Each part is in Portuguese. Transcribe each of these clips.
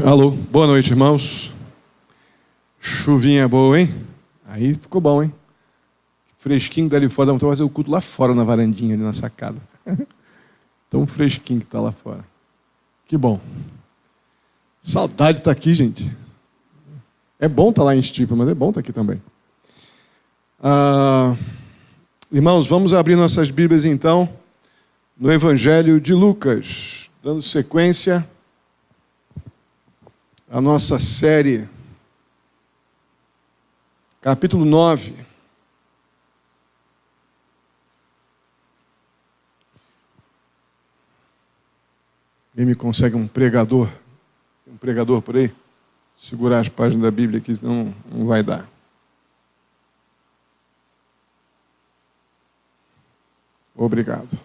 Alô, boa noite, irmãos. Chuvinha boa, hein? Aí ficou bom, hein? Fresquinho dali fora, vamos fazer o culto lá fora na varandinha, ali na sacada. Tão fresquinho que está lá fora. Que bom. Saudade de estar aqui, gente. É bom estar lá em Estipa, mas é bom estar aqui também. Irmãos, vamos abrir nossas Bíblias então no Evangelho de Lucas, dando sequência à nossa série, capítulo 9. Quem me consegue um pregador por aí? Segurar as páginas da Bíblia aqui, senão não vai dar. Obrigado.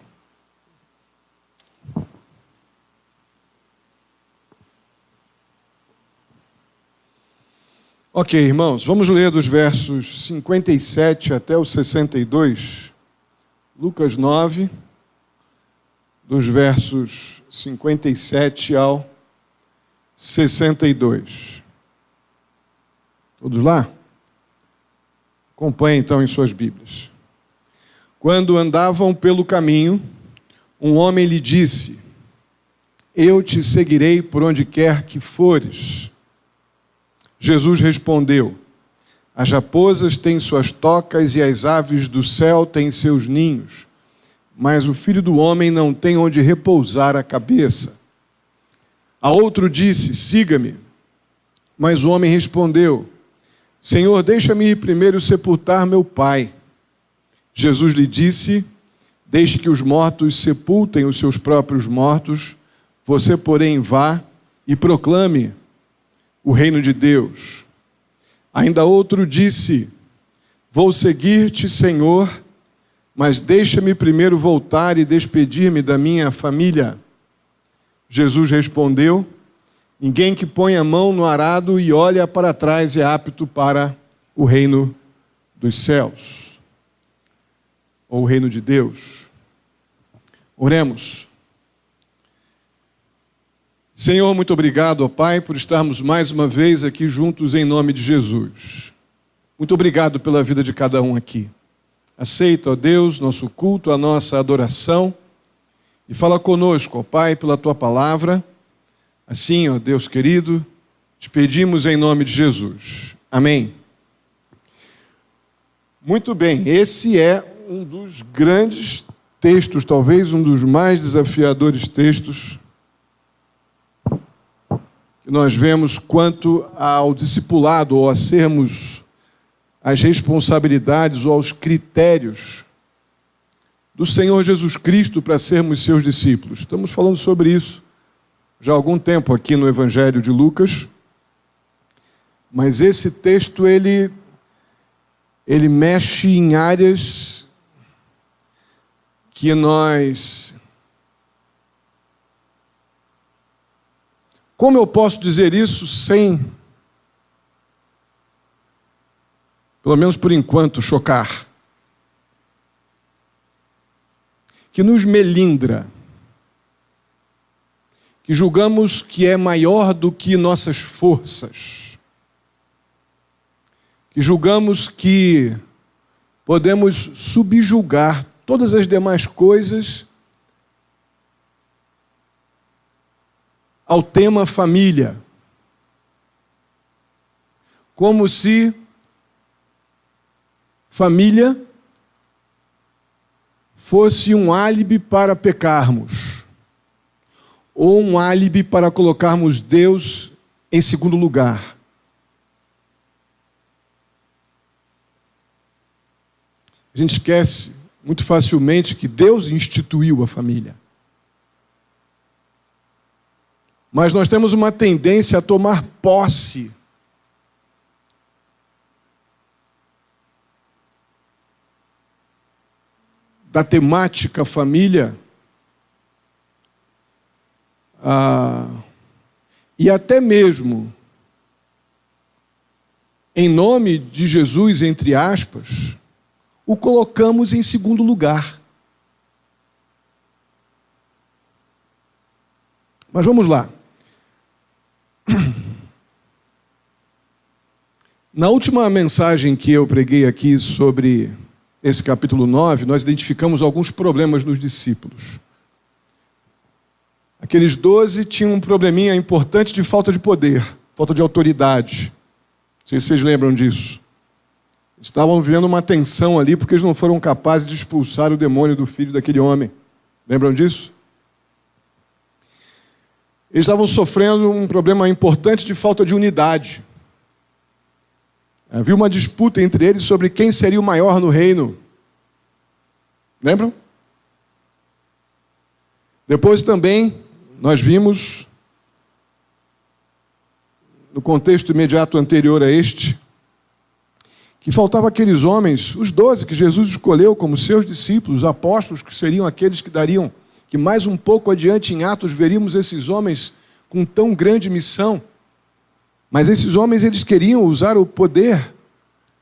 Ok, irmãos, vamos ler dos versos 57 até o 62. Lucas 9, dos versos 57 ao 62. Todos lá? Acompanhem então em suas Bíblias. Quando andavam pelo caminho, um homem lhe disse: Eu te seguirei por onde quer que fores. Jesus respondeu: As raposas têm suas tocas e as aves do céu têm seus ninhos, mas o Filho do Homem não tem onde repousar a cabeça. A outro disse: Siga-me. Mas o homem respondeu: Senhor, deixa-me ir primeiro sepultar meu pai. Jesus lhe disse: Deixe que os mortos sepultem os seus próprios mortos, você, porém, vá e proclame o reino de Deus. Ainda outro disse: Vou seguir-te, Senhor, mas deixa-me primeiro voltar e despedir-me da minha família. Jesus respondeu: Ninguém que põe a mão no arado e olha para trás é apto para o reino dos céus, ou o reino de Deus. Oremos. Senhor, muito obrigado, ó Pai, por estarmos mais uma vez aqui juntos em nome de Jesus. Muito obrigado pela vida de cada um aqui. Aceita, ó Deus, nosso culto, a nossa adoração, e fala conosco, ó Pai, pela Tua palavra. Assim, ó Deus querido, te pedimos em nome de Jesus. Amém. Muito bem, esse é um dos grandes textos, talvez um dos mais desafiadores textos que nós vemos quanto ao discipulado, ou a sermos as responsabilidades ou aos critérios do Senhor Jesus Cristo para sermos seus discípulos. Estamos falando sobre isso já há algum tempo aqui no Evangelho de Lucas, mas esse texto ele mexe em áreas que nós... Como eu posso dizer isso sem, pelo menos por enquanto, chocar? Que nos melindra, que julgamos que é maior do que nossas forças, que julgamos que podemos subjugar todas as demais coisas ao tema família, como se família fosse um álibi para pecarmos, ou um álibi para colocarmos Deus em segundo lugar. A gente esquece muito facilmente que Deus instituiu a família. Mas nós temos uma tendência a tomar posse da temática família, e até mesmo, em nome de Jesus, entre aspas, o colocamos em segundo lugar. Mas vamos lá. Na última mensagem que eu preguei aqui sobre esse capítulo 9, nós identificamos alguns problemas nos discípulos. Aqueles 12 tinham um probleminha importante de falta de poder, falta de autoridade. Não sei se vocês lembram disso. Estavam vivendo uma tensão ali porque eles não foram capazes de expulsar o demônio do filho daquele homem. Lembram disso? Eles estavam sofrendo um problema importante de falta de unidade. Havia uma disputa entre eles sobre quem seria o maior no reino. Lembram? Depois também nós vimos, no contexto imediato anterior a este, que faltavam aqueles homens, os 12 que Jesus escolheu como seus discípulos, apóstolos, que seriam aqueles que dariam, que mais um pouco adiante em Atos veríamos esses homens com tão grande missão. Mas esses homens, eles queriam usar o poder,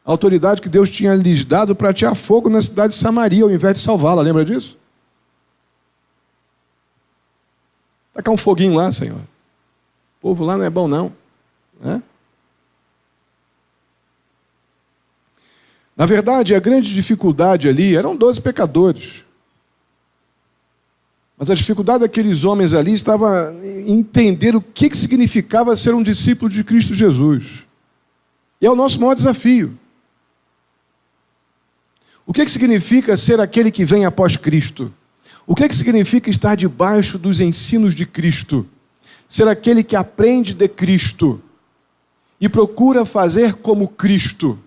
a autoridade que Deus tinha lhes dado para atear fogo na cidade de Samaria, ao invés de salvá-la. Lembra disso? Tacar um foguinho lá, Senhor. O povo lá não é bom, não. Né? Na verdade, a grande dificuldade ali eram 12 pecadores. Mas a dificuldade daqueles homens ali estava em entender o que significava ser um discípulo de Cristo Jesus. E é o nosso maior desafio. O que significa ser aquele que vem após Cristo? O que significa estar debaixo dos ensinos de Cristo? Ser aquele que aprende de Cristo e procura fazer como Cristo.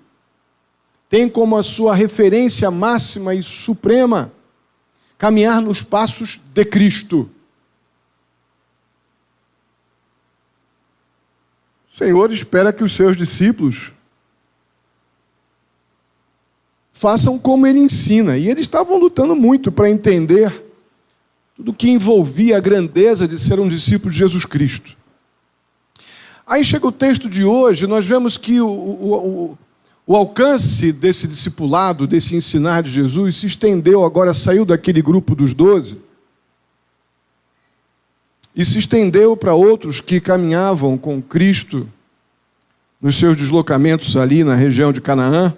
Tem como a sua referência máxima e suprema caminhar nos passos de Cristo. O Senhor espera que os seus discípulos façam como Ele ensina. E eles estavam lutando muito para entender tudo que envolvia a grandeza de ser um discípulo de Jesus Cristo. Aí chega o texto de hoje, nós vemos que o alcance desse discipulado, desse ensinar de Jesus, se estendeu agora, saiu daquele grupo dos 12 e se estendeu para outros que caminhavam com Cristo nos seus deslocamentos ali na região de Canaã.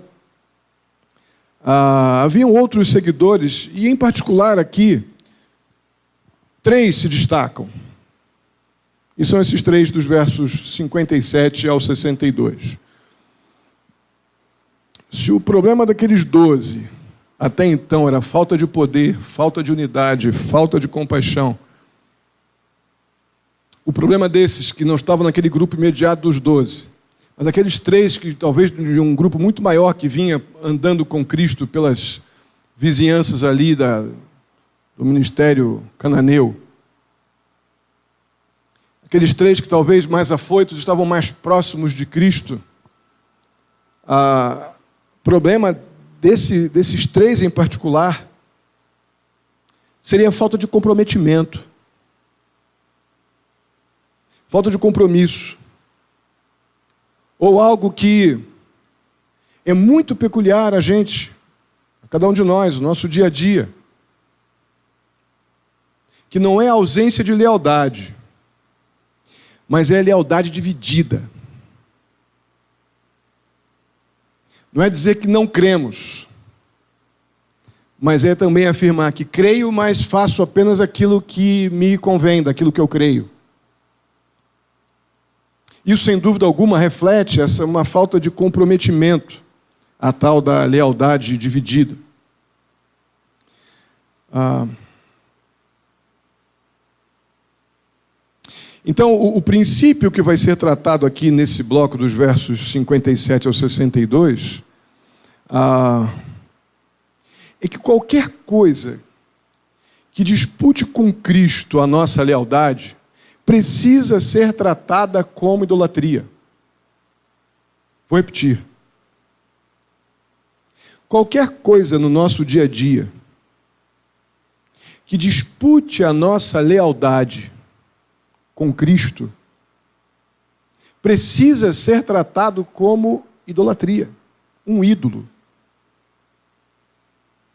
Haviam outros seguidores, e em particular aqui, 3 se destacam. E são esses 3 dos versos 57 ao 62. Se o problema daqueles 12, até então, era falta de poder, falta de unidade, falta de compaixão, o problema desses que não estavam naquele grupo imediato dos 12, mas aqueles 3 que talvez de um grupo muito maior que vinha andando com Cristo pelas vizinhanças ali do ministério cananeu, aqueles 3 que talvez mais afoitos estavam mais próximos de Cristo, o problema desses 3 em particular seria a falta de comprometimento, falta de compromisso, ou algo que é muito peculiar a gente, a cada um de nós, o nosso dia a dia, que não é a ausência de lealdade, mas é a lealdade dividida. Não é dizer que não cremos, mas é também afirmar que creio, mas faço apenas aquilo que me convém, daquilo que eu creio. Isso, sem dúvida alguma, reflete uma falta de comprometimento, a tal da lealdade dividida. Então, o princípio que vai ser tratado aqui nesse bloco dos versos 57 ao 62 é que qualquer coisa que dispute com Cristo a nossa lealdade precisa ser tratada como idolatria. Vou repetir. Qualquer coisa no nosso dia a dia que dispute a nossa lealdade com Cristo precisa ser tratado como idolatria, um ídolo.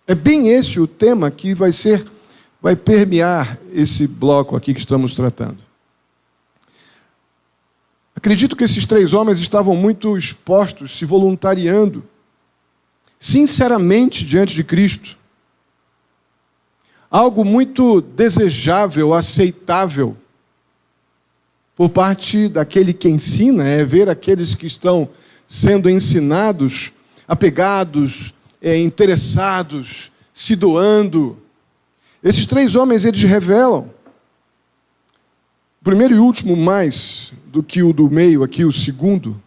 É bem esse o tema que vai permear esse bloco aqui que estamos tratando. Acredito que esses 3 homens estavam muito expostos, se voluntariando, sinceramente diante de Cristo. Algo muito desejável, aceitável, por parte daquele que ensina, é ver aqueles que estão sendo ensinados, apegados, interessados, se doando. Esses 3 homens, eles revelam, o primeiro e último mais do que o do meio aqui, o segundo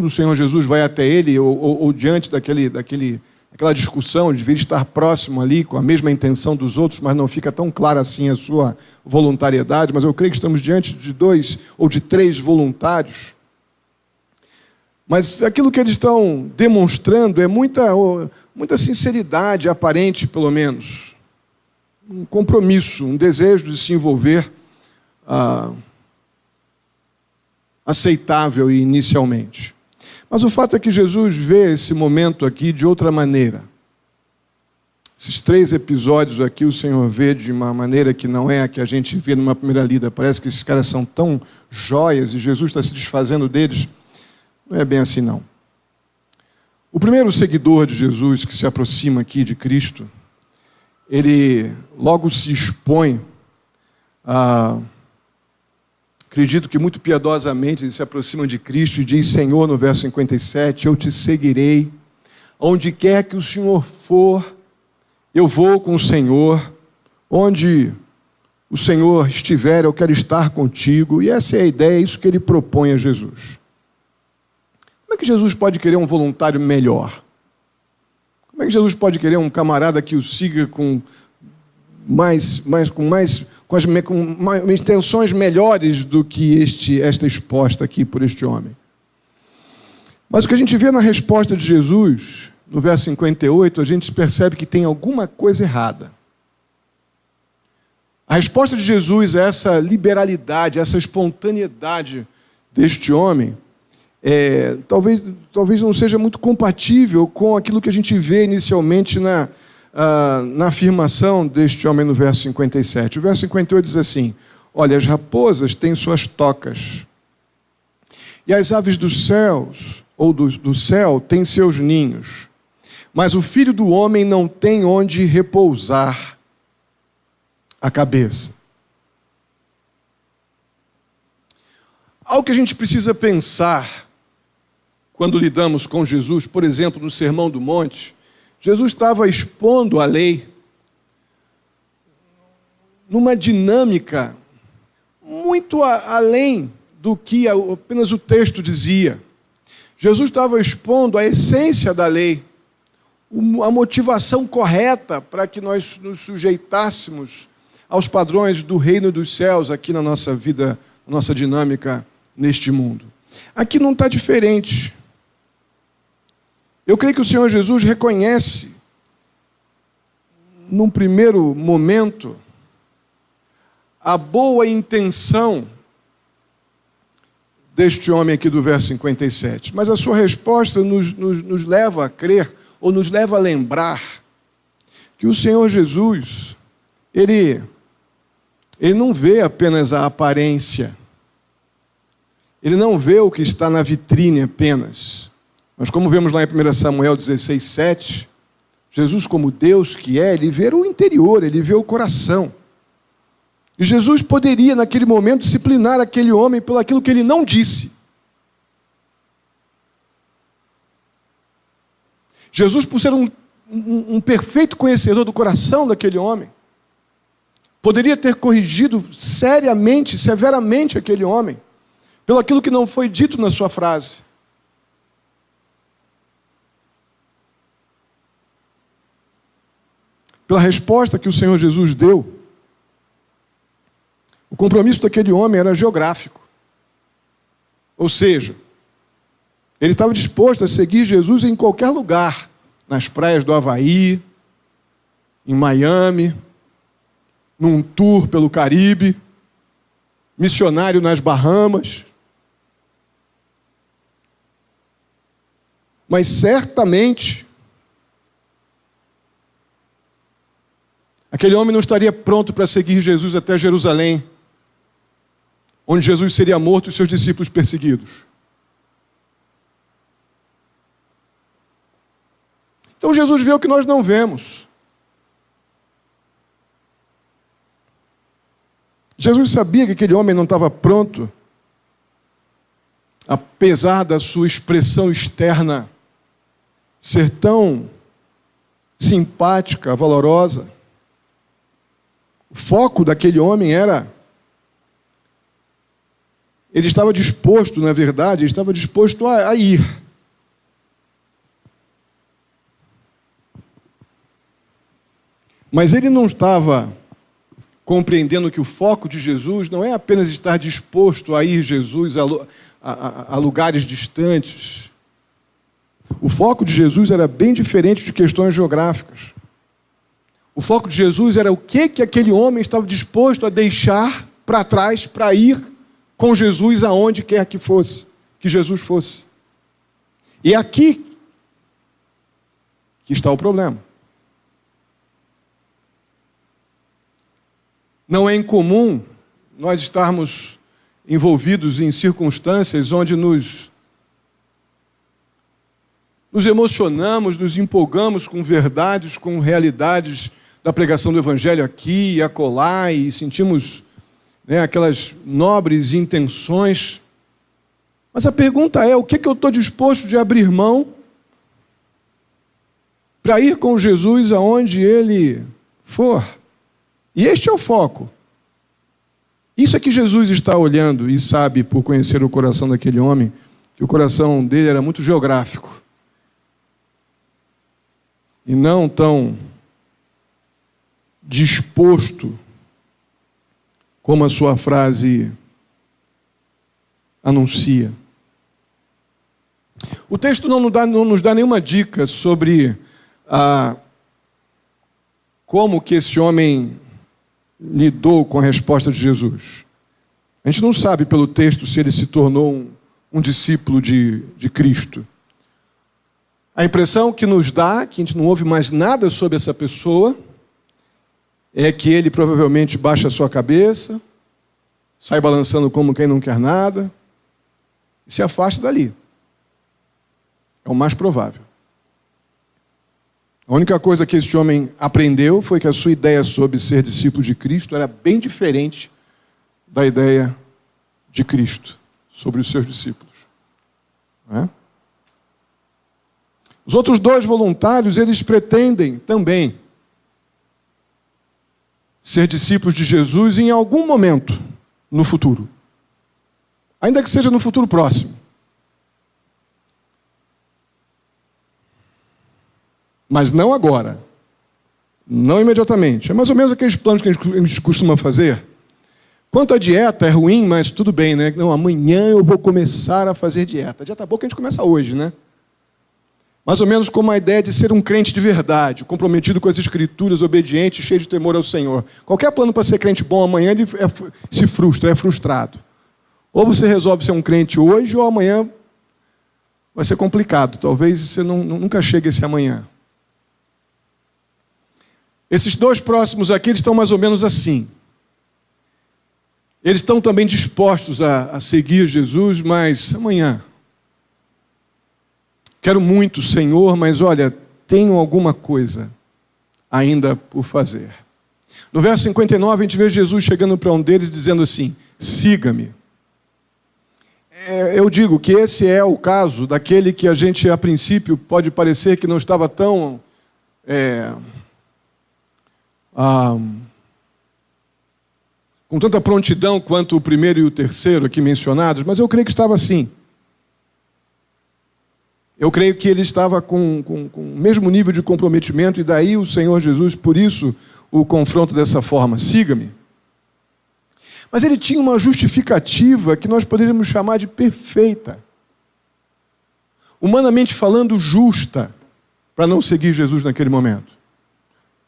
o Senhor Jesus vai até ele, ou diante daquela discussão, devia estar próximo ali, com a mesma intenção dos outros, mas não fica tão clara assim a sua voluntariedade, mas eu creio que estamos diante de 2 ou de 3 voluntários. Mas aquilo que eles estão demonstrando é muita sinceridade aparente, pelo menos. Um compromisso, um desejo de se envolver aceitável inicialmente. Mas o fato é que Jesus vê esse momento aqui de outra maneira. Esses 3 episódios aqui o Senhor vê de uma maneira que não é a que a gente vê numa primeira lida. Parece que esses caras são tão joias e Jesus está se desfazendo deles. Não é bem assim, não. O primeiro seguidor de Jesus que se aproxima aqui de Cristo, ele logo se expõe acredito que muito piedosamente ele se aproxima de Cristo e diz: Senhor, no verso 57, eu te seguirei, onde quer que o Senhor for, eu vou com o Senhor, onde o Senhor estiver, eu quero estar contigo. E essa é a ideia, é isso que ele propõe a Jesus. Como é que Jesus pode querer um voluntário melhor? Como é que Jesus pode querer um camarada que o siga com intenções melhores do que esta exposta aqui por este homem? Mas o que a gente vê na resposta de Jesus, no verso 58, a gente percebe que tem alguma coisa errada. A resposta de Jesus a essa liberalidade, a essa espontaneidade deste homem, talvez não seja muito compatível com aquilo que a gente vê inicialmente na afirmação deste homem no verso 57. O verso 58 diz assim: olha, as raposas têm suas tocas, e as aves dos céus, ou do céu, têm seus ninhos, mas o Filho do Homem não tem onde repousar a cabeça. Algo que a gente precisa pensar quando lidamos com Jesus, por exemplo, no Sermão do Monte, Jesus estava expondo a lei numa dinâmica muito além do que apenas o texto dizia. Jesus estava expondo a essência da lei, a motivação correta para que nós nos sujeitássemos aos padrões do reino dos céus aqui na nossa vida, na nossa dinâmica neste mundo. Aqui não está diferente. Eu creio que o Senhor Jesus reconhece, num primeiro momento, a boa intenção deste homem aqui do verso 57. Mas a sua resposta nos leva a crer, ou nos leva a lembrar, que o Senhor Jesus, Ele não vê apenas a aparência. Ele não vê o que está na vitrine apenas. Mas como vemos lá em 1 Samuel 16, 7, Jesus, como Deus que é, Ele vê o interior, Ele vê o coração. E Jesus poderia, naquele momento, disciplinar aquele homem pelo aquilo que ele não disse. Jesus, por ser um perfeito conhecedor do coração daquele homem, poderia ter corrigido seriamente, severamente aquele homem, pelo aquilo que não foi dito na sua frase. Pela resposta que o Senhor Jesus deu, o compromisso daquele homem era geográfico. Ou seja, ele estava disposto a seguir Jesus em qualquer lugar, nas praias do Havaí, em Miami, num tour pelo Caribe, missionário nas Bahamas. Mas certamente aquele homem não estaria pronto para seguir Jesus até Jerusalém, onde Jesus seria morto e seus discípulos perseguidos. Então Jesus vê o que nós não vemos. Jesus sabia que aquele homem não estava pronto, apesar da sua expressão externa ser tão simpática, valorosa. O foco daquele homem era... Ele estava disposto, na verdade, ele estava disposto a ir. Mas ele não estava compreendendo que o foco de Jesus não é apenas estar disposto a ir Jesus a lugares distantes. O foco de Jesus era bem diferente de questões geográficas. O foco de Jesus era o que aquele homem estava disposto a deixar para trás para ir com Jesus aonde quer que fosse, que Jesus fosse. E é aqui que está o problema. Não é incomum nós estarmos envolvidos em circunstâncias onde nos emocionamos, nos empolgamos com verdades, com realidades da pregação do Evangelho aqui e acolá, e sentimos, aquelas nobres intenções. Mas a pergunta é, o que eu estou disposto de abrir mão para ir com Jesus aonde Ele for? E este é o foco. Isso é que Jesus está olhando e sabe, por conhecer o coração daquele homem, que o coração dele era muito geográfico. E não tão disposto como a sua frase anuncia. O texto não nos dá nenhuma dica sobre como que esse homem lidou com a resposta de Jesus. A gente não sabe pelo texto se ele se tornou um discípulo de Cristo. A impressão que nos dá, que a gente não ouve mais nada sobre essa pessoa, é que ele provavelmente baixa a sua cabeça, sai balançando como quem não quer nada, e se afasta dali. É o mais provável. A única coisa que este homem aprendeu foi que a sua ideia sobre ser discípulo de Cristo era bem diferente da ideia de Cristo sobre os seus discípulos. Não é? Os outros dois voluntários, eles pretendem também ser discípulos de Jesus em algum momento no futuro. Ainda que seja no futuro próximo. Mas não agora. Não imediatamente. É mais ou menos aqueles planos que a gente costuma fazer. Quanto à dieta, é ruim, mas tudo bem, né? Não, amanhã eu vou começar a fazer dieta. A dieta boa que a gente começa hoje, né? Mais ou menos como a ideia de ser um crente de verdade, comprometido com as Escrituras, obediente, cheio de temor ao Senhor. Qualquer plano para ser crente bom amanhã, ele se frustra, é frustrado. Ou você resolve ser um crente hoje, ou amanhã vai ser complicado. Talvez você nunca chegue a esse amanhã. Esses dois próximos aqui, eles estão mais ou menos assim. Eles estão também dispostos a seguir Jesus, mas amanhã. Quero muito, Senhor, mas olha, tenho alguma coisa ainda por fazer. No verso 59, a gente vê Jesus chegando para um deles dizendo assim, siga-me. Eu digo que esse é o caso daquele que a gente, a princípio, pode parecer que não estava tão... com tanta prontidão quanto o primeiro e o terceiro aqui mencionados, mas eu creio que estava assim. Eu creio que ele estava com o mesmo nível de comprometimento, e daí o Senhor Jesus, por isso, o confronta dessa forma, siga-me. Mas ele tinha uma justificativa que nós poderíamos chamar de perfeita. Humanamente falando, justa, para não seguir Jesus naquele momento.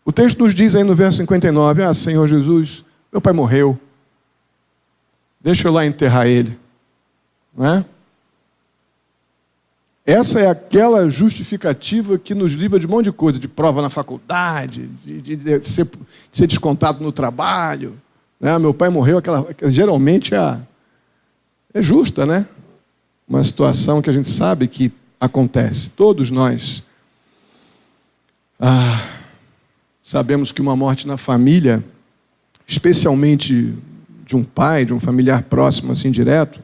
O texto nos diz aí no verso 59, Senhor Jesus, meu pai morreu, deixa eu lá enterrar ele. Não é? Essa é aquela justificativa que nos livra de um monte de coisa, de prova na faculdade, de ser descontado no trabalho. Né? Meu pai morreu, geralmente é É justa, né? Uma situação que a gente sabe que acontece. Todos nós sabemos que uma morte na família, especialmente de um pai, de um familiar próximo, assim, direto,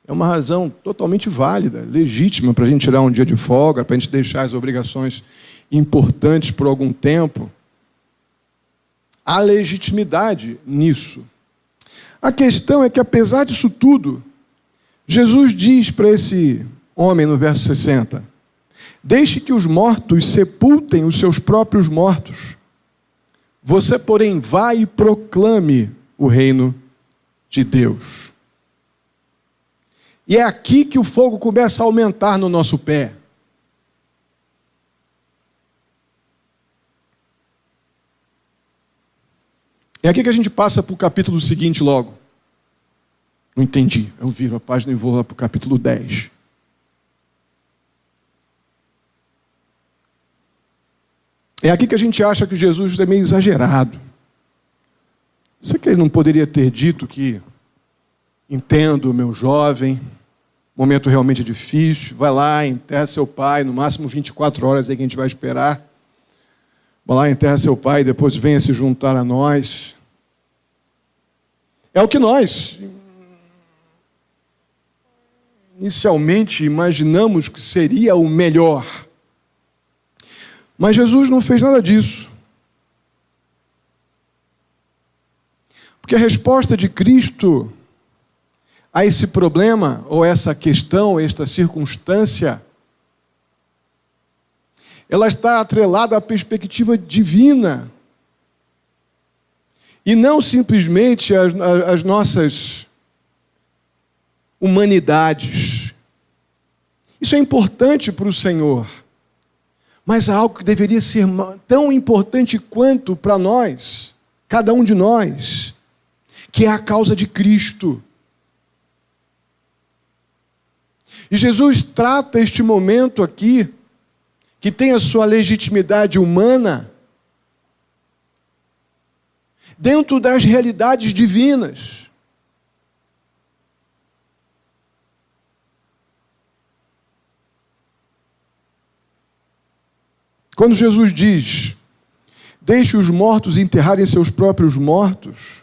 é uma razão totalmente válida, legítima para a gente tirar um dia de folga, para a gente deixar as obrigações importantes por algum tempo. Há legitimidade nisso. A questão é que, apesar disso tudo, Jesus diz para esse homem no verso 60, deixe que os mortos sepultem os seus próprios mortos. Você, porém, vai e proclame o reino de Deus. E é aqui que o fogo começa a aumentar no nosso pé. É aqui que a gente passa para o capítulo seguinte logo. Não entendi. Eu viro a página e vou lá para o capítulo 10. É aqui que a gente acha que Jesus é meio exagerado. Será que ele não poderia ter dito que entendo, meu jovem, momento realmente difícil, vai lá, enterra seu pai, no máximo 24 horas aí que a gente vai esperar. Vai lá, enterra seu pai e depois venha se juntar a nós. É o que nós inicialmente imaginamos que seria o melhor. Mas Jesus não fez nada disso. Porque a resposta de Cristo a esse problema, ou essa questão, esta circunstância, ela está atrelada à perspectiva divina. E não simplesmente às nossas humanidades. Isso é importante para o Senhor. Mas há algo que deveria ser tão importante quanto para nós, cada um de nós, que é a causa de Cristo. E Jesus trata este momento aqui, que tem a sua legitimidade humana, dentro das realidades divinas. Quando Jesus diz, deixe os mortos enterrarem seus próprios mortos,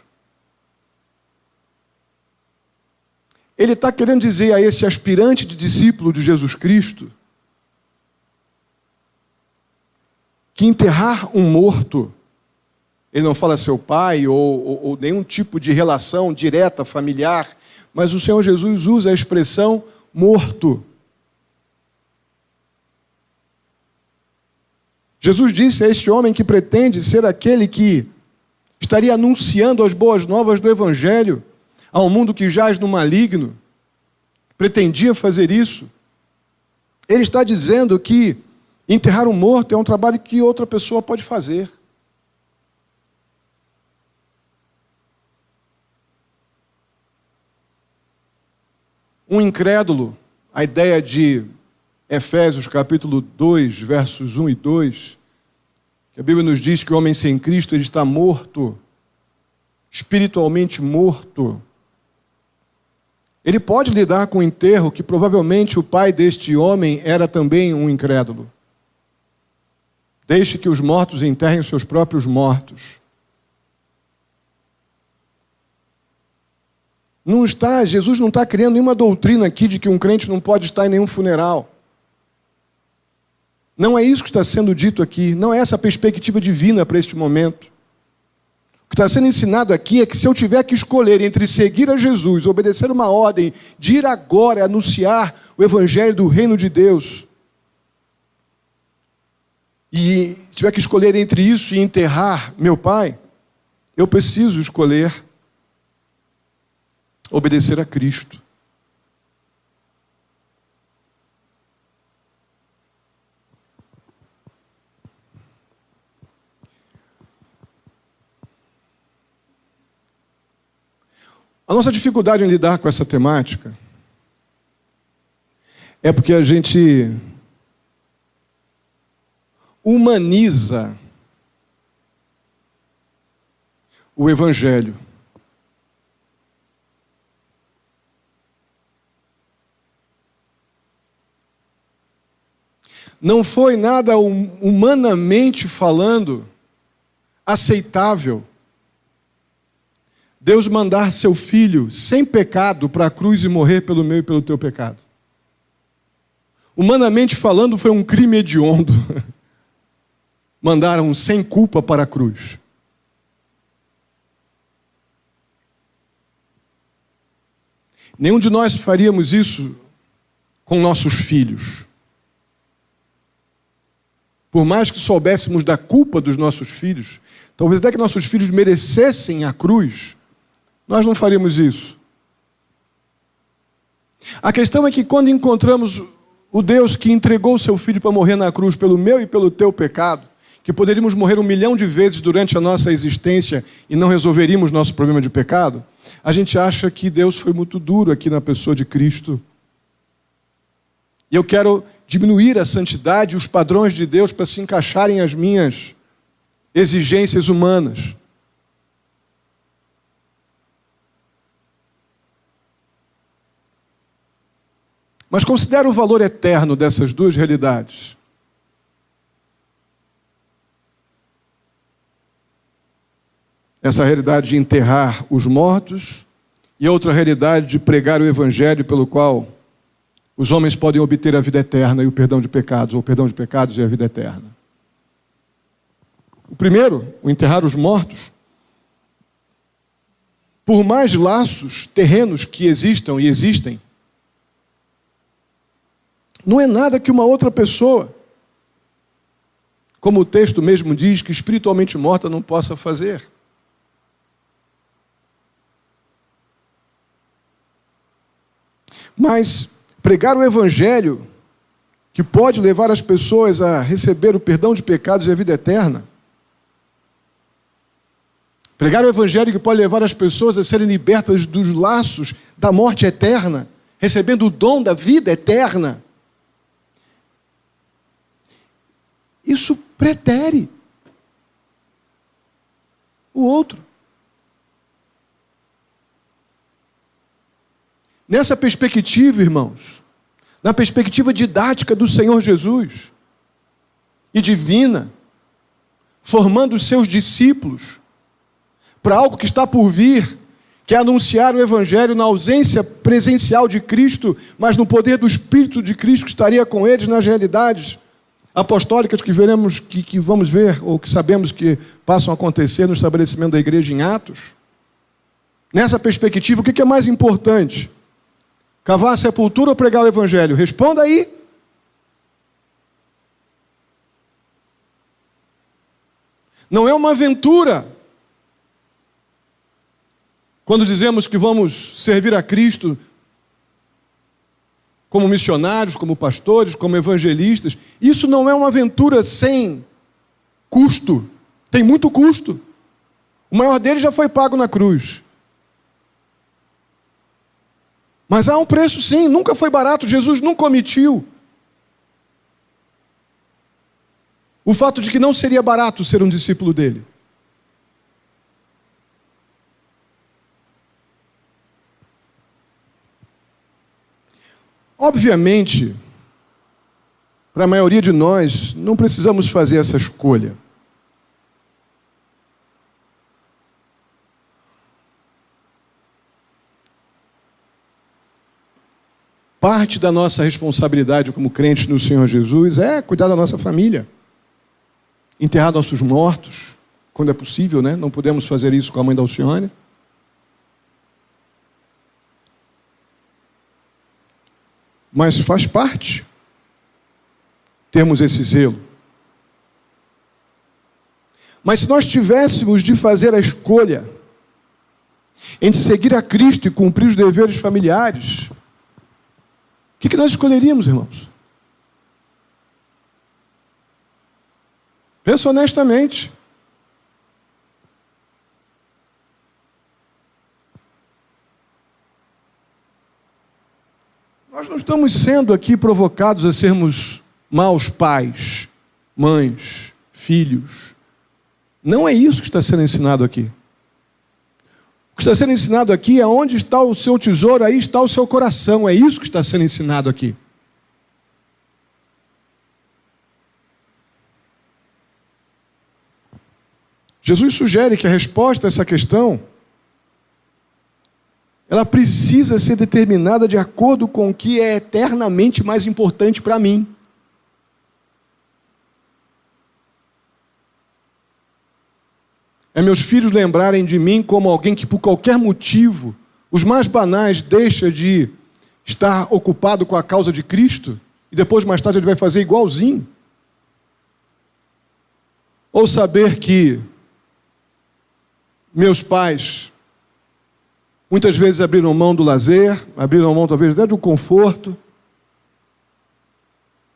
ele está querendo dizer a esse aspirante de discípulo de Jesus Cristo que enterrar um morto, ele não fala seu pai ou nenhum tipo de relação direta, familiar, mas o Senhor Jesus usa a expressão morto. Jesus disse a este homem que pretende ser aquele que estaria anunciando as boas novas do Evangelho a um mundo que jaz no maligno, pretendia fazer isso. Ele está dizendo que enterrar um morto é um trabalho que outra pessoa pode fazer. Um incrédulo, a ideia de Efésios capítulo 2, versos 1 e 2, que a Bíblia nos diz que o homem sem Cristo ele está morto, espiritualmente morto. Ele pode lidar com o enterro que provavelmente o pai deste homem era também um incrédulo. Deixe que os mortos enterrem os seus próprios mortos. Jesus não está criando nenhuma doutrina aqui de que um crente não pode estar em nenhum funeral. Não é isso que está sendo dito aqui, não é essa a perspectiva divina para este momento. O que está sendo ensinado aqui é que se eu tiver que escolher entre seguir a Jesus, obedecer uma ordem de ir agora anunciar o Evangelho do Reino de Deus, e tiver que escolher entre isso e enterrar meu pai, eu preciso escolher obedecer a Cristo. A nossa dificuldade em lidar com essa temática é porque a gente humaniza o Evangelho. não foi nada humanamente falando aceitável Deus mandar seu filho sem pecado para a cruz e morrer pelo meu e pelo teu pecado. Humanamente falando, foi um crime hediondo. Mandaram sem culpa para a cruz. Nenhum de nós faríamos isso com nossos filhos. Por mais que soubéssemos da culpa dos nossos filhos, talvez até que nossos filhos merecessem a cruz, nós não faríamos isso. A questão é que quando encontramos o Deus que entregou o seu filho para morrer na cruz pelo meu e pelo teu pecado, que poderíamos morrer 1 milhão de vezes durante a nossa existência e não resolveríamos nosso problema de pecado, a gente acha que Deus foi muito duro aqui na pessoa de Cristo. E eu quero diminuir a santidade e os padrões de Deus para se encaixarem às minhas exigências humanas. Mas considera o valor eterno dessas duas realidades. Essa realidade de enterrar os mortos e a outra realidade de pregar o evangelho pelo qual os homens podem obter a vida eterna e o perdão de pecados, ou o perdão de pecados e a vida eterna. O primeiro, o enterrar os mortos, por mais laços terrenos que existam e existem, não é nada que uma outra pessoa, como o texto mesmo diz, que espiritualmente morta não possa fazer. Mas pregar o evangelho, que pode levar as pessoas a receber o perdão de pecados e a vida eterna, pregar o evangelho que pode levar as pessoas a serem libertas dos laços da morte eterna, recebendo o dom da vida eterna, isso pretere o outro. Nessa perspectiva, irmãos, na perspectiva didática do Senhor Jesus e divina, formando os seus discípulos para algo que está por vir, que é anunciar o Evangelho na ausência presencial de Cristo, mas no poder do Espírito de Cristo que estaria com eles nas realidades apostólicas que veremos, que vamos ver, ou que sabemos que passam a acontecer no estabelecimento da igreja em Atos. Nessa perspectiva, o que é mais importante? Cavar a sepultura ou pregar o Evangelho? Responda aí. Não é uma aventura quando dizemos que vamos servir a Cristo como missionários, como pastores, como evangelistas. Isso não é uma aventura sem custo. Tem muito custo. O maior deles já foi pago na cruz. Mas há um preço sim, nunca foi barato, Jesus nunca omitiu. O fato de que não seria barato ser um discípulo dele. Obviamente, para a maioria de nós, não precisamos fazer essa escolha. Parte da nossa responsabilidade como crentes no Senhor Jesus é cuidar da nossa família. Enterrar nossos mortos, quando é possível, né? Não podemos fazer isso com a mãe da Alcione. Mas faz parte termos esse zelo. Mas se nós tivéssemos de fazer a escolha entre seguir a Cristo e cumprir os deveres familiares, o que nós escolheríamos, irmãos? Pensa honestamente. Nós não estamos sendo aqui provocados a sermos maus pais, mães, filhos. Não é isso que está sendo ensinado aqui. O que está sendo ensinado aqui é onde está o seu tesouro, aí está o seu coração. É isso que está sendo ensinado aqui. Jesus sugere que a resposta a essa questão, ela precisa ser determinada de acordo com o que é eternamente mais importante para mim. É meus filhos lembrarem de mim como alguém que, por qualquer motivo, os mais banais, deixa de estar ocupado com a causa de Cristo, e depois, mais tarde, ele vai fazer igualzinho. Ou saber que meus pais muitas vezes abriram mão do lazer, abriram mão talvez até do conforto,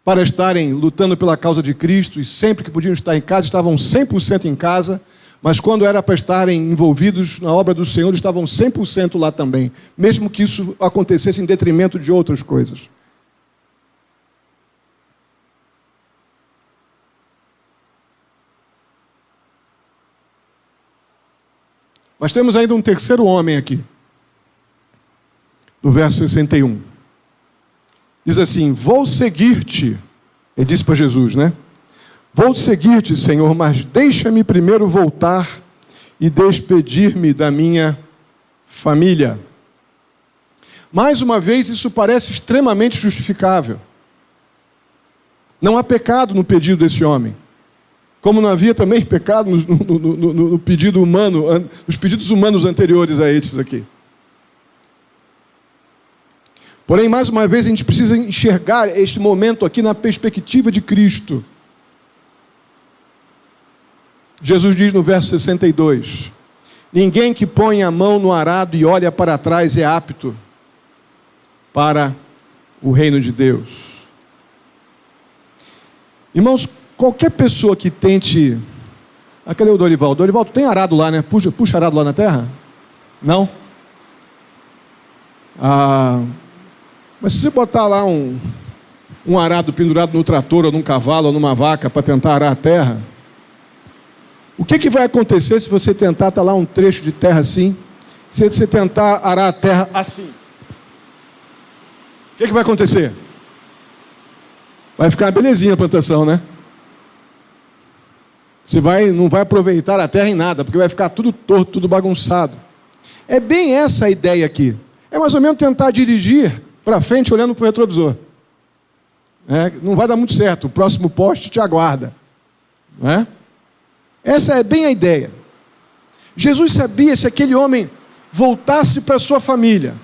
para estarem lutando pela causa de Cristo, e sempre que podiam estar em casa, estavam 100% em casa, mas quando era para estarem envolvidos na obra do Senhor, estavam 100% lá também, mesmo que isso acontecesse em detrimento de outras coisas. Mas temos ainda um terceiro homem aqui, no verso 61. Diz assim: vou seguir-te, ele disse para Jesus, né? Vou seguir-te, Senhor, mas deixa-me primeiro voltar e despedir-me da minha família. Mais uma vez, isso parece extremamente justificável. Não há pecado no pedido desse homem. Como não havia também pecado no pedido humano, nos pedidos humanos anteriores a esses aqui. Porém, mais uma vez, a gente precisa enxergar este momento aqui na perspectiva de Cristo. Jesus diz no verso 62, ninguém que põe a mão no arado e olha para trás é apto para o reino de Deus. Irmãos, qualquer pessoa que tente... Cadê o Dorival? Dorival, tu tem arado lá, né? Puxa arado lá na terra? Não? Mas se você botar lá um arado pendurado no trator, ou num cavalo, ou numa vaca, para tentar arar a terra, o que vai acontecer se você tentar estar lá um trecho de terra assim, se você tentar arar a terra assim? O que vai acontecer? Vai ficar uma belezinha a plantação, né? Você não vai aproveitar a terra em nada, porque vai ficar tudo torto, tudo bagunçado. É bem essa a ideia aqui. É mais ou menos tentar dirigir para frente olhando para o retrovisor. Não vai dar muito certo, o próximo poste te aguarda. Não é? Essa é bem a ideia. Jesus sabia, se aquele homem voltasse para sua família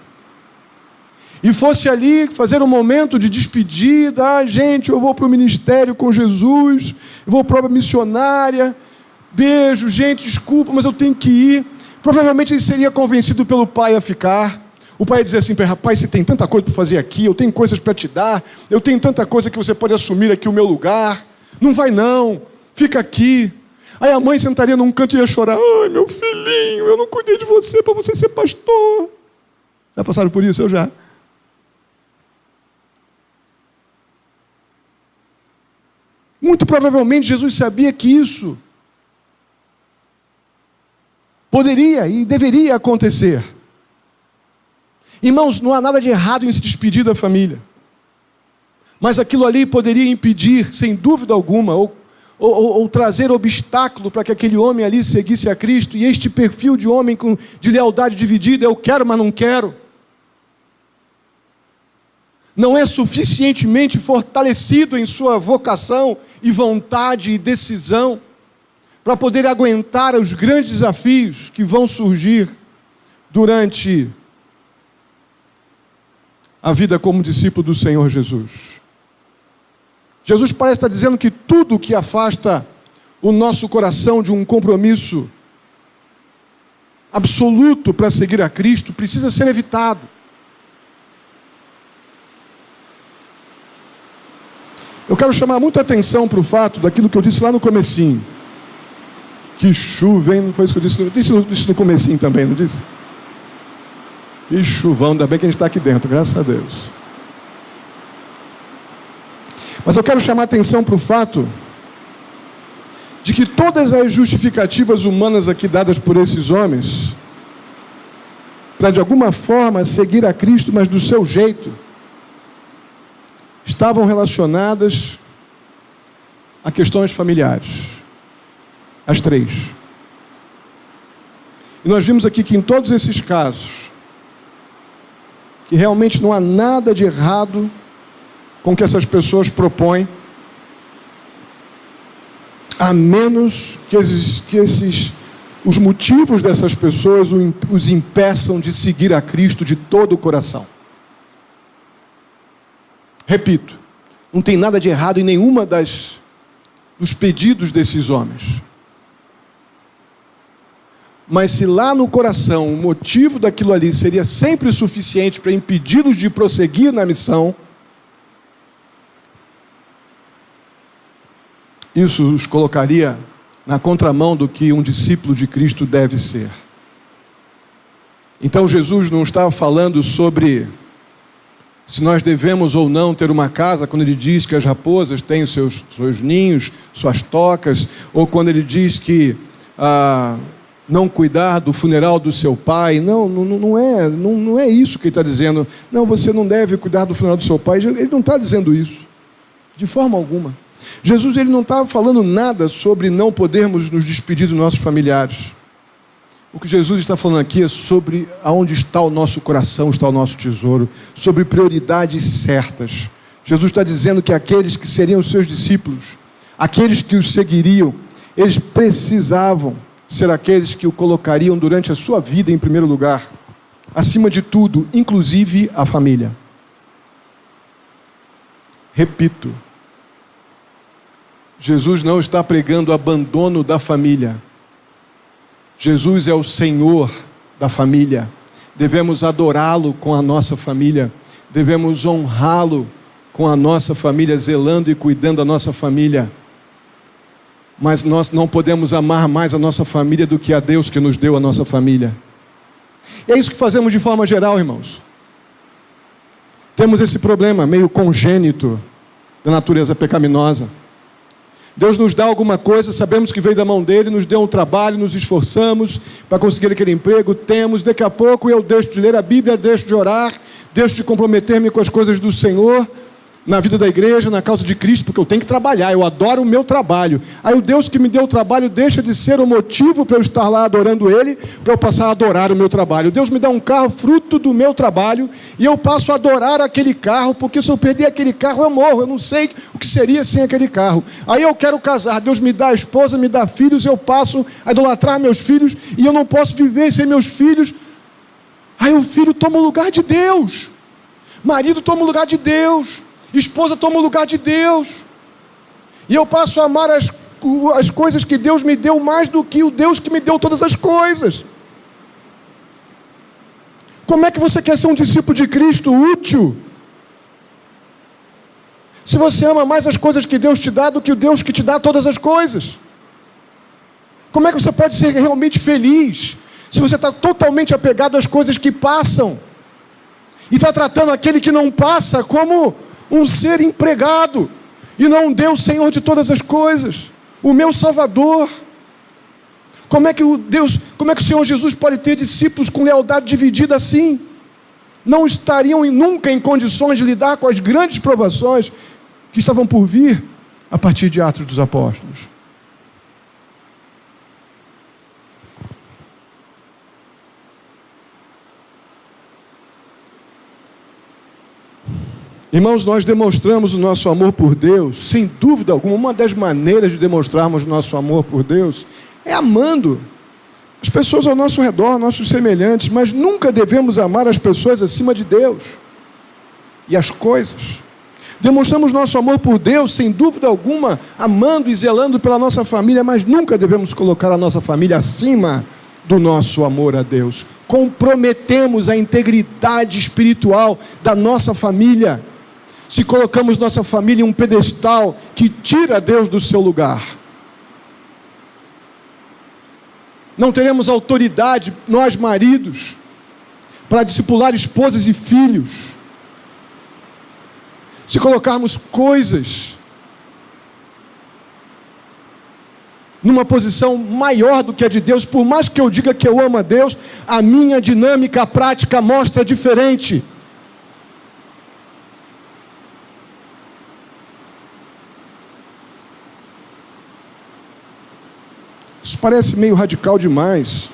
e fosse ali fazer um momento de despedida, gente, eu vou para o ministério com Jesus, eu vou para a obra missionária, beijo, gente, desculpa, mas eu tenho que ir. Provavelmente ele seria convencido pelo pai a ficar. O pai ia dizer assim para ele: rapaz, você tem tanta coisa para fazer aqui, eu tenho coisas para te dar, eu tenho tanta coisa que você pode assumir aqui o meu lugar. Não vai não, fica aqui. Aí a mãe sentaria num canto e ia chorar: ai, meu filhinho, eu não cuidei de você para você ser pastor. Já passaram por isso? Eu já. Muito provavelmente Jesus sabia que isso poderia e deveria acontecer. Irmãos, não há nada de errado em se despedir da família. Mas aquilo ali poderia impedir, sem dúvida alguma, ou trazer obstáculo para que aquele homem ali seguisse a Cristo. E este perfil de homem de lealdade dividida, eu quero, mas não quero, não é suficientemente fortalecido em sua vocação e vontade e decisão para poder aguentar os grandes desafios que vão surgir durante a vida como discípulo do Senhor Jesus. Jesus parece estar dizendo que tudo que afasta o nosso coração de um compromisso absoluto para seguir a Cristo precisa ser evitado. Eu quero chamar muita atenção para o fato daquilo que eu disse lá no comecinho. Que chuva, hein? Não foi isso que eu disse? Eu disse no comecinho também, não disse? Que chuvão, ainda bem que a gente está aqui dentro, graças a Deus. Mas eu quero chamar atenção para o fato de que todas as justificativas humanas aqui dadas por esses homens, para de alguma forma seguir a Cristo, mas do seu jeito, estavam relacionadas a questões familiares. As três. E nós vimos aqui que em todos esses casos, que realmente não há nada de errado com o que essas pessoas propõem, a menos que os motivos dessas pessoas os impeçam de seguir a Cristo de todo o coração. Repito, não tem nada de errado em nenhuma dos pedidos desses homens. Mas se lá no coração o motivo daquilo ali seria sempre suficiente para impedi-los de prosseguir na missão, isso os colocaria na contramão do que um discípulo de Cristo deve ser. Então Jesus não estava falando sobre se nós devemos ou não ter uma casa, quando ele diz que as raposas têm os seus ninhos, suas tocas, ou quando ele diz que não cuidar do funeral do seu pai. Não é isso que ele está dizendo. Não, você não deve cuidar do funeral do seu pai. Ele não está dizendo isso, de forma alguma. Jesus ele não estava falando nada sobre não podermos nos despedir dos nossos familiares. O que Jesus está falando aqui é sobre aonde está o nosso coração, está o nosso tesouro, sobre prioridades certas. Jesus está dizendo que aqueles que seriam os seus discípulos, aqueles que os seguiriam, eles precisavam ser aqueles que o colocariam durante a sua vida em primeiro lugar, acima de tudo, inclusive a família. Repito, Jesus não está pregando o abandono da família. Jesus é o Senhor da família. Devemos adorá-lo com a nossa família. Devemos honrá-lo com a nossa família, zelando e cuidando da nossa família. Mas nós não podemos amar mais a nossa família do que a Deus que nos deu a nossa família. E é isso que fazemos de forma geral, irmãos. Temos esse problema meio congênito da natureza pecaminosa. Deus nos dá alguma coisa, sabemos que veio da mão dele, nos deu um trabalho, nos esforçamos para conseguir aquele emprego, temos, daqui a pouco eu deixo de ler a Bíblia, deixo de orar, deixo de comprometer-me com as coisas do Senhor, na vida da igreja, na causa de Cristo, porque eu tenho que trabalhar, eu adoro o meu trabalho. Aí o Deus que me deu o trabalho deixa de ser o motivo para eu estar lá adorando Ele, para eu passar a adorar o meu trabalho. Deus me dá um carro fruto do meu trabalho, e eu passo a adorar aquele carro, porque se eu perder aquele carro eu morro, eu não sei o que seria sem aquele carro. Aí eu quero casar, Deus me dá a esposa, me dá filhos, eu passo a idolatrar meus filhos, e eu não posso viver sem meus filhos. Aí o filho toma o lugar de Deus, marido toma o lugar de Deus, esposa toma o lugar de Deus, e eu passo a amar as coisas que Deus me deu mais do que o Deus que me deu todas as coisas. Como é que você quer ser um discípulo de Cristo útil, se você ama mais as coisas que Deus te dá do que o Deus que te dá todas as coisas? Como é que você pode ser realmente feliz, se você está totalmente apegado às coisas que passam, e está tratando aquele que não passa como um ser empregado, e não um Deus Senhor de todas as coisas, o meu Salvador? Como é que o Senhor Jesus pode ter discípulos com lealdade dividida assim? Não estariam nunca em condições de lidar com as grandes provações que estavam por vir a partir de Atos dos Apóstolos. Irmãos, nós demonstramos o nosso amor por Deus, sem dúvida alguma. Uma das maneiras de demonstrarmos o nosso amor por Deus é amando as pessoas ao nosso redor, nossos semelhantes, mas nunca devemos amar as pessoas acima de Deus e as coisas. Demonstramos nosso amor por Deus, sem dúvida alguma, amando e zelando pela nossa família, mas nunca devemos colocar a nossa família acima do nosso amor a Deus. Comprometemos a integridade espiritual da nossa família se colocamos nossa família em um pedestal que tira Deus do seu lugar. Não teremos autoridade, nós maridos, para discipular esposas e filhos, se colocarmos coisas numa posição maior do que a de Deus. Por mais que eu diga que eu amo a Deus, a minha dinâmica, a prática mostra diferente. Isso parece meio radical demais,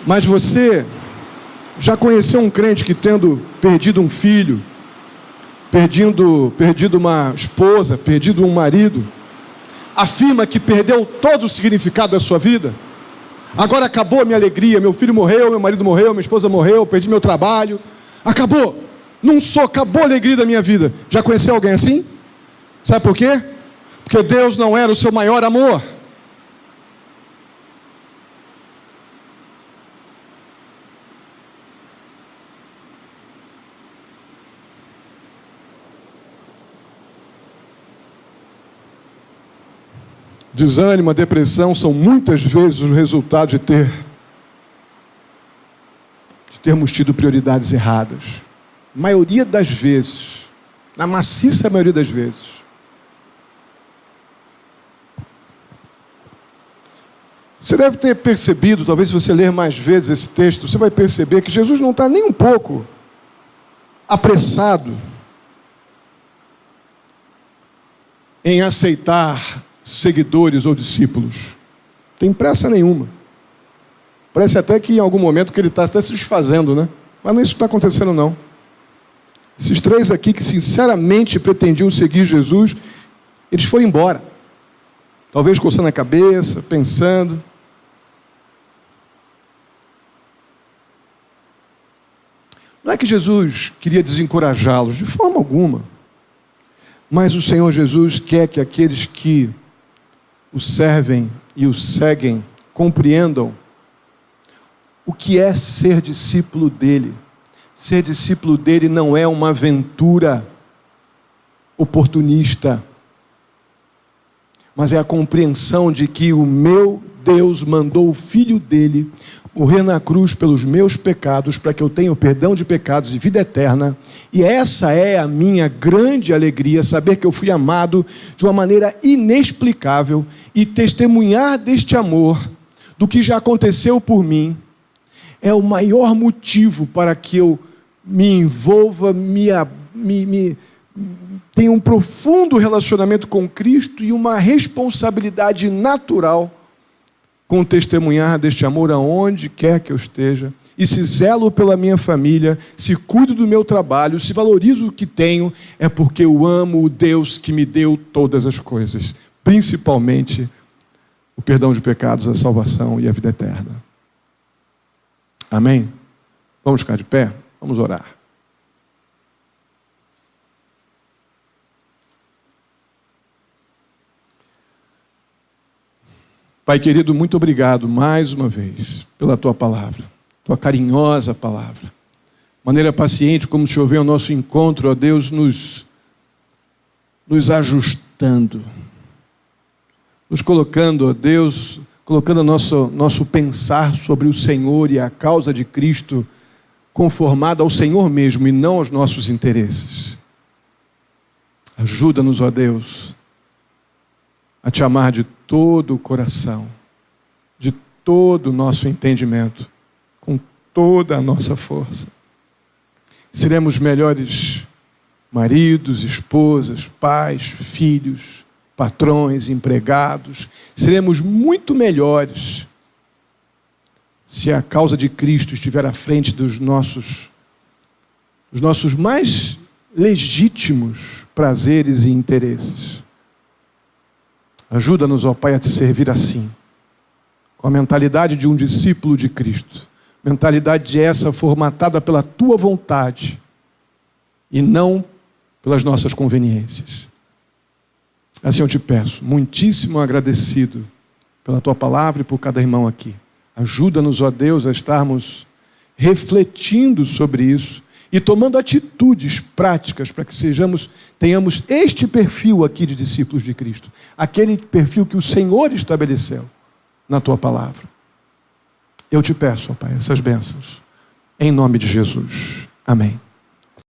Mas você já conheceu um crente que, tendo perdido um filho, perdido uma esposa, perdido um marido, afirma que perdeu todo o significado da sua vida? Agora acabou a minha alegria, meu filho morreu, meu marido morreu, minha esposa morreu, perdi meu trabalho, acabou, acabou a alegria da minha vida. Já conheceu alguém assim? Sabe por quê? Porque Deus não era o seu maior amor. Desânimo, a depressão são muitas vezes o resultado de termos tido prioridades erradas. Maioria das vezes, na maciça maioria das vezes. Você deve ter percebido, talvez se você ler mais vezes esse texto, você vai perceber que Jesus não está nem um pouco apressado em aceitar seguidores ou discípulos. Não tem pressa nenhuma. Parece até que em algum momento que ele está até se desfazendo, né? Mas não é isso que está acontecendo, não. Esses três aqui que sinceramente pretendiam seguir Jesus, eles foram embora. Talvez coçando a cabeça, pensando. Não é que Jesus queria desencorajá-los, de forma alguma. Mas o Senhor Jesus quer que aqueles que o servem e o seguem compreendam o que é ser discípulo dele. Ser discípulo dele não é uma aventura oportunista, mas é a compreensão de que o meu Deus mandou o Filho dele morrer na cruz pelos meus pecados, para que eu tenha o perdão de pecados e vida eterna. E essa é a minha grande alegria, saber que eu fui amado de uma maneira inexplicável e testemunhar deste amor, do que já aconteceu por mim, é o maior motivo para que eu me envolva, tenha um profundo relacionamento com Cristo e uma responsabilidade natural com testemunhar deste amor aonde quer que eu esteja, e se zelo pela minha família, se cuido do meu trabalho, se valorizo o que tenho, é porque eu amo o Deus que me deu todas as coisas, principalmente o perdão de pecados, a salvação e a vida eterna. Amém? Vamos ficar de pé? Vamos orar. Pai querido, muito obrigado mais uma vez pela tua palavra, tua carinhosa palavra. Maneira paciente como o Senhor vem ao nosso encontro, ó Deus, nos ajustando, nos colocando, ó Deus, colocando o nosso pensar sobre o Senhor e a causa de Cristo conformada ao Senhor mesmo e não aos nossos interesses. Ajuda-nos, ó Deus, a te amar de todo o coração, de todo o nosso entendimento, com toda a nossa força. Seremos melhores maridos, esposas, pais, filhos, patrões, empregados. Seremos muito melhores se a causa de Cristo estiver à frente dos nossos mais legítimos prazeres e interesses. Ajuda-nos, ó Pai, a te servir assim, com a mentalidade de um discípulo de Cristo. Mentalidade essa formatada pela tua vontade e não pelas nossas conveniências. Assim eu te peço, muitíssimo agradecido pela tua palavra e por cada irmão aqui. Ajuda-nos, ó Deus, a estarmos refletindo sobre isso e tomando atitudes práticas para que tenhamos este perfil aqui de discípulos de Cristo. Aquele perfil que o Senhor estabeleceu na tua palavra. Eu te peço, ó Pai, essas bênçãos. Em nome de Jesus. Amém.